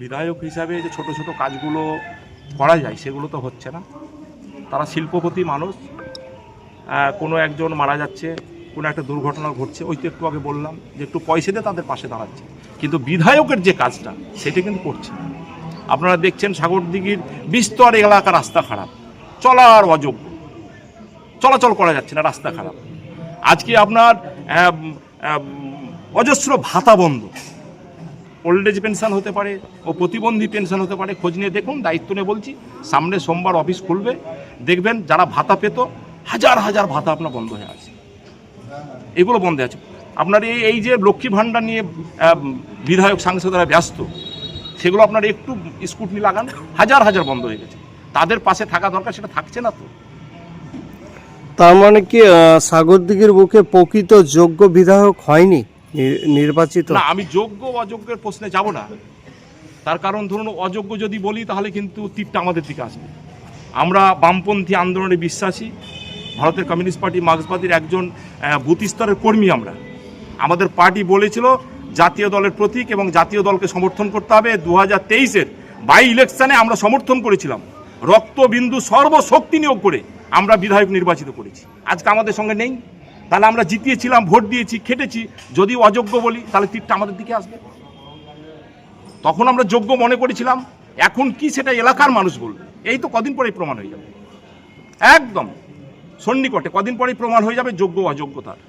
বিধায়ক হিসাবে যে ছোট ছোট কাজগুলো করা যায় সেগুলো তো হচ্ছে না। তারা শিল্পপতি মানুষ, কোনো একজন মারা যাচ্ছে, কোনো একটা দুর্ঘটনা ঘটছে, ওই তো একটু আগে বললাম যে একটু পয়সা দিয়ে তাদের পাশে দাঁড়াচ্ছে, কিন্তু বিধায়কের যে কাজটা সেটা কিন্তু করছে। আপনারা দেখছেন সাগরদিঘির বিস্তর এলাকা রাস্তা খারাপ, চলার অযোগ্য, চলাচল করা যাচ্ছে না, রাস্তা খারাপ। আজকে আপনার অজস্র ভাতা বন্ধ, ওল্ড এজ পেনশন হতে পারে ও প্রতিবন্ধী পেনশন হতে পারে, খোঁজ নিয়ে দেখুন, দায়িত্ব নিয়ে বলছি। সামনে সোমবার অফিস খুলবে, দেখবেন যারা ভাতা পেত হাজার হাজার ভাতা আপনার বন্ধ হয়ে আছে, এগুলো বন্ধ আছে। আপনার এই যে লক্ষ্মী ভাণ্ডার নিয়ে বিধায়ক সাংসদরা ব্যস্ত, সেগুলো আপনার একটু স্কুটনি লাগান, হাজার হাজার বন্ধ হয়ে গেছে। তাদের পাশে থাকা দরকার, সেটা থাকছে না তো। তার মানে কি সাগরদিঘির বুকে প্রকৃত যোগ্য বিধায়ক হয়নি নির্বাচিত? না, আমি যোগ্য অযোগ্যের প্রশ্নে যাব না। তার কারণ ধরুন, অযোগ্য যদি বলি তাহলে কিন্তু তীরটা আমাদের দিকে আসবে। আমরা বামপন্থী আন্দোলনে বিশ্বাসী, ভারতের কমিউনিস্ট পার্টি মার্ক্সবাদীর একজন বুথ স্তরের কর্মী আমরা। আমাদের পার্টি বলেছিল জাতীয় দলের প্রতীক এবং জাতীয় দলকে সমর্থন করতে হবে। 2023-এর বাই ইলেকশনে আমরা সমর্থন করেছিলাম, রক্তবিন্দু সর্বশক্তি নিয়োগ করে আমরা বিধায়ক নির্বাচিত করেছি। আজকে আমাদের সঙ্গে নেই, তাহলে আমরা জিতিয়েছিলাম, ভোট দিয়েছি, খেটেছি। যদি অযোগ্য বলি তাহলে তীরটা আমাদের দিকে আসবে। তখন আমরা যোগ্য মনে করেছিলাম, এখন কি সেটা এলাকার মানুষ বলবে। এই তো কদিন পরেই প্রমাণ হয়ে যাবে, একদম সন্নিকটে কদিন পরেই প্রমাণ হয়ে যাবে যোগ্য অযোগ্যতার।